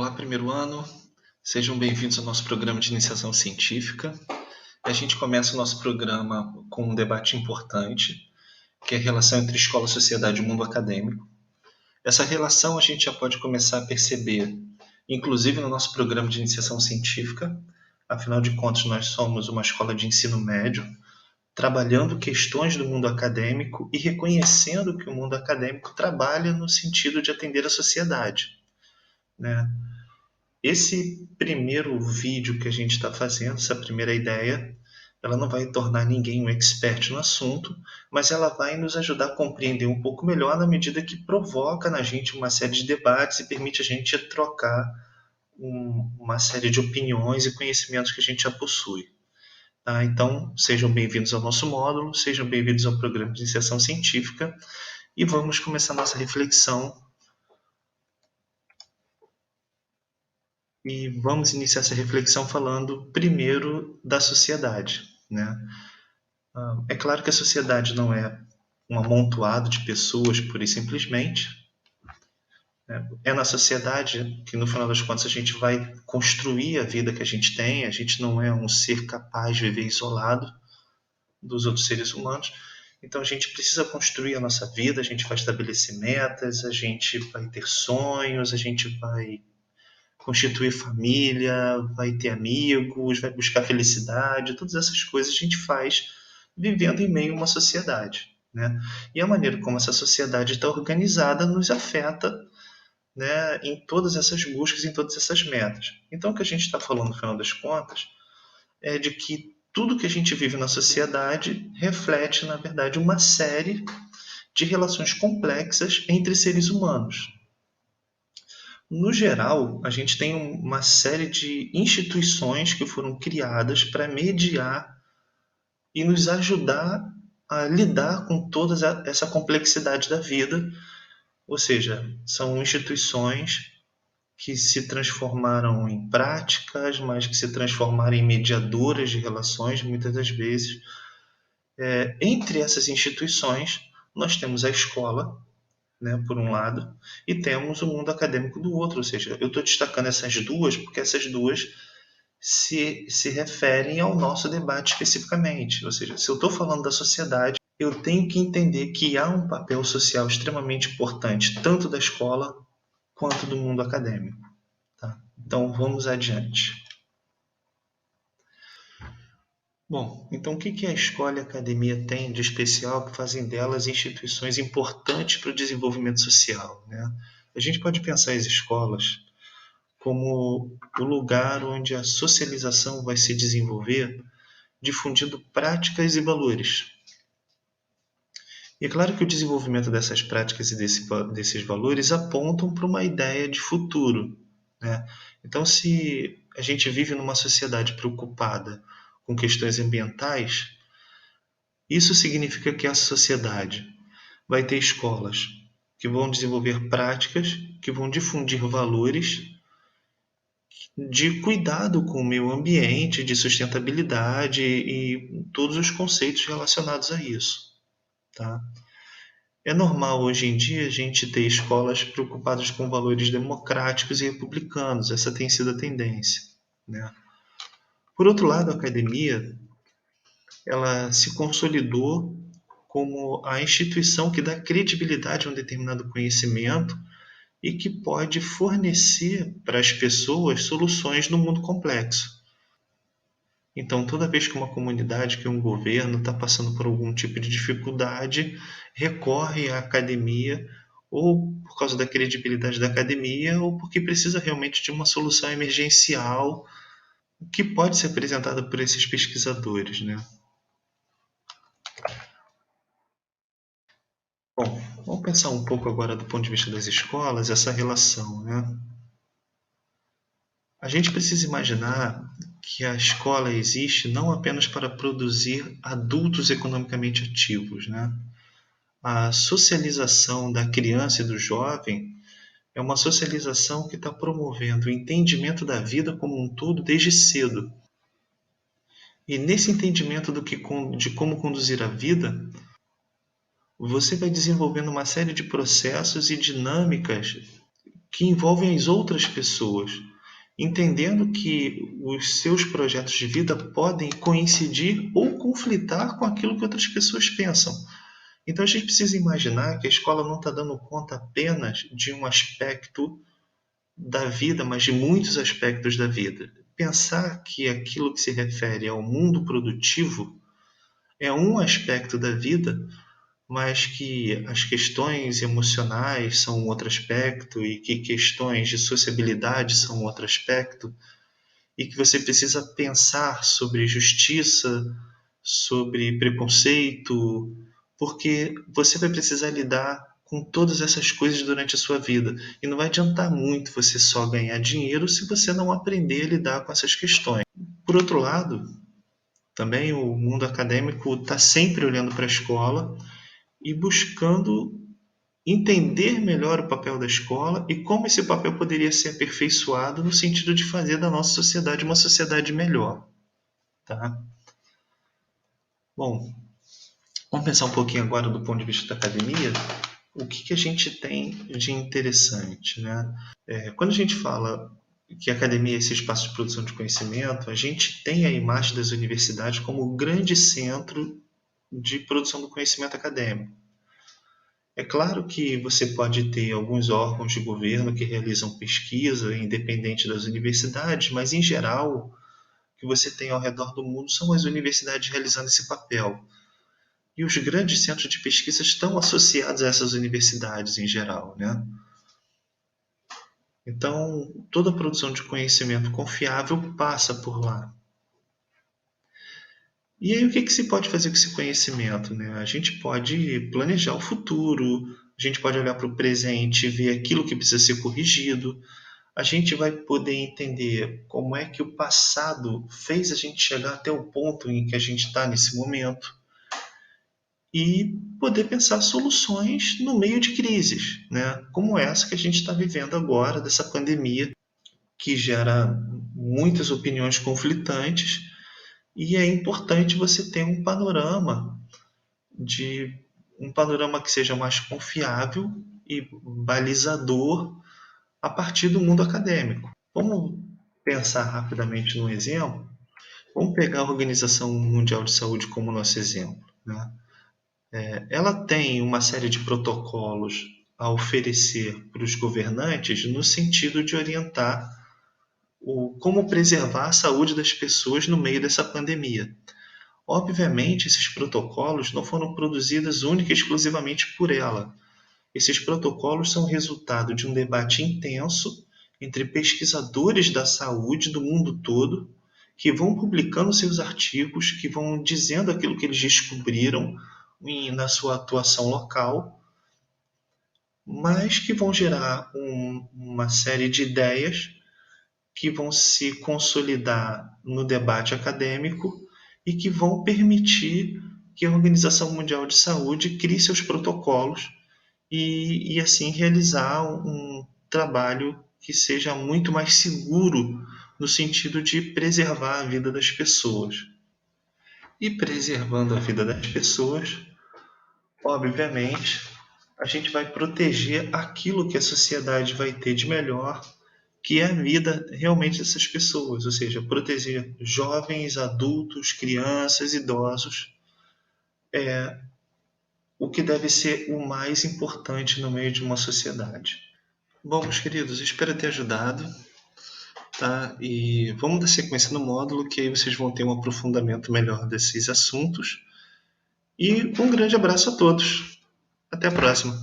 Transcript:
Olá, primeiro ano. Sejam bem-vindos ao nosso programa de iniciação científica. A gente começa o nosso programa com um debate importante, que é a relação entre escola, sociedade e mundo acadêmico. Essa relação a gente já pode começar a perceber, inclusive no nosso programa de iniciação científica. Afinal de contas, nós somos uma escola de ensino médio, trabalhando questões do mundo acadêmico e reconhecendo que o mundo acadêmico trabalha no sentido de atender a sociedade, né? Esse primeiro vídeo que a gente está fazendo, essa primeira ideia, ela não vai tornar ninguém um expert no assunto, mas ela vai nos ajudar a compreender um pouco melhor na medida que provoca na gente uma série de debates e permite a gente trocar uma série de opiniões e conhecimentos que a gente já possui. Tá? Então, sejam bem-vindos ao nosso módulo, sejam bem-vindos ao programa de iniciação científica e vamos começar nossa reflexão. E vamos iniciar essa reflexão falando primeiro da sociedade, né? É claro que a sociedade não é um amontoado de pessoas pura e simplesmente, né? É na sociedade que no final das contas a gente vai construir a vida que a gente tem. A gente não é um ser capaz de viver isolado dos outros seres humanos. Então a gente precisa construir a nossa vida, a gente vai estabelecer metas, a gente vai ter sonhos, a gente vai constituir família, vai ter amigos, vai buscar felicidade, todas essas coisas a gente faz vivendo em meio a uma sociedade, né? E a maneira como essa sociedade está organizada nos afeta, né, em todas essas buscas, em todas essas metas. Então o que a gente está falando no final das contas é de que tudo que a gente vive na sociedade reflete, na verdade, uma série de relações complexas entre seres humanos. No geral, a gente tem uma série de instituições que foram criadas para mediar e nos ajudar a lidar com toda essa complexidade da vida. Ou seja, são instituições que se transformaram em práticas, mas que se transformaram em mediadoras de relações, muitas das vezes. Entre essas instituições, nós temos a escola, né, por um lado, e temos o mundo acadêmico do outro. Ou seja, eu estou destacando essas duas porque essas duas se referem ao nosso debate especificamente. Ou seja, se eu estou falando da sociedade, eu tenho que entender que há um papel social extremamente importante, tanto da escola quanto do mundo acadêmico. Tá? Então, vamos adiante. Bom, então o que a escola e a academia têm de especial que fazem delas instituições importantes para o desenvolvimento social, né? A gente pode pensar as escolas como o lugar onde a socialização vai se desenvolver, difundindo práticas e valores. E é claro que o desenvolvimento dessas práticas e desses valores apontam para uma ideia de futuro, né? Então, se a gente vive numa sociedade preocupada com questões ambientais, isso significa que a sociedade vai ter escolas que vão desenvolver práticas, que vão difundir valores de cuidado com o meio ambiente, de sustentabilidade e todos os conceitos relacionados a isso, tá? É normal hoje em dia a gente ter escolas preocupadas com valores democráticos e republicanos. Essa tem sido a tendência, né? Por outro lado, a academia ela se consolidou como a instituição que dá credibilidade a um determinado conhecimento e que pode fornecer para as pessoas soluções no mundo complexo. Então, toda vez que uma comunidade, que um governo está passando por algum tipo de dificuldade, recorre à academia, ou por causa da credibilidade da academia, ou porque precisa realmente de uma solução emergencial que pode ser apresentada por esses pesquisadores, né? Bom, vamos pensar um pouco agora do ponto de vista das escolas, essa relação, né? A gente precisa imaginar que a escola existe não apenas para produzir adultos economicamente ativos, né? A socialização da criança e do jovem é uma socialização que está promovendo o entendimento da vida como um todo desde cedo. E nesse entendimento de como conduzir a vida, você vai desenvolvendo uma série de processos e dinâmicas que envolvem as outras pessoas, entendendo que os seus projetos de vida podem coincidir ou conflitar com aquilo que outras pessoas pensam. Então a gente precisa imaginar que a escola não está dando conta apenas de um aspecto da vida, mas de muitos aspectos da vida. Pensar que aquilo que se refere ao mundo produtivo é um aspecto da vida, mas que as questões emocionais são um outro aspecto e que questões de sociabilidade são um outro aspecto e que você precisa pensar sobre justiça, sobre preconceito, porque você vai precisar lidar com todas essas coisas durante a sua vida. E não vai adiantar muito você só ganhar dinheiro se você não aprender a lidar com essas questões. Por outro lado, também o mundo acadêmico está sempre olhando para a escola e buscando entender melhor o papel da escola e como esse papel poderia ser aperfeiçoado no sentido de fazer da nossa sociedade uma sociedade melhor. Tá? Bom, vamos pensar um pouquinho agora do ponto de vista da academia. O que a gente tem de interessante, né? Quando a gente fala que a academia é esse espaço de produção de conhecimento, a gente tem a imagem das universidades como o grande centro de produção do conhecimento acadêmico. É claro que você pode ter alguns órgãos de governo que realizam pesquisa independente das universidades, mas em geral, o que você tem ao redor do mundo são as universidades realizando esse papel. E os grandes centros de pesquisa estão associados a essas universidades em geral, né? Então, toda a produção de conhecimento confiável passa por lá. E aí, o que se pode fazer com esse conhecimento, né? A gente pode planejar o futuro, a gente pode olhar para o presente e ver aquilo que precisa ser corrigido. A gente vai poder entender como é que o passado fez a gente chegar até o ponto em que a gente está nesse momento e poder pensar soluções no meio de crises, né? Como essa que a gente está vivendo agora, dessa pandemia, que gera muitas opiniões conflitantes, e é importante você ter um panorama que seja mais confiável e balizador a partir do mundo acadêmico. Vamos pensar rapidamente num exemplo. Vamos pegar a Organização Mundial de Saúde como nosso exemplo, né? Ela tem uma série de protocolos a oferecer para os governantes no sentido de orientar como preservar a saúde das pessoas no meio dessa pandemia. Obviamente, esses protocolos não foram produzidos única e exclusivamente por ela. Esses protocolos são resultado de um debate intenso entre pesquisadores da saúde do mundo todo, que vão publicando seus artigos, que vão dizendo aquilo que eles descobriram na sua atuação local, mas que vão gerar uma série de ideias que vão se consolidar no debate acadêmico e que vão permitir que a Organização Mundial de Saúde crie seus protocolos e assim realizar um trabalho que seja muito mais seguro no sentido de preservar a vida das pessoas. E preservando a vida das pessoas, obviamente, a gente vai proteger aquilo que a sociedade vai ter de melhor, que é a vida realmente dessas pessoas, ou seja, proteger jovens, adultos, crianças, idosos, o que deve ser o mais importante no meio de uma sociedade. Bom, meus queridos, espero ter ajudado, tá? E vamos dar sequência no módulo, que aí vocês vão ter um aprofundamento melhor desses assuntos. E um grande abraço a todos. Até a próxima.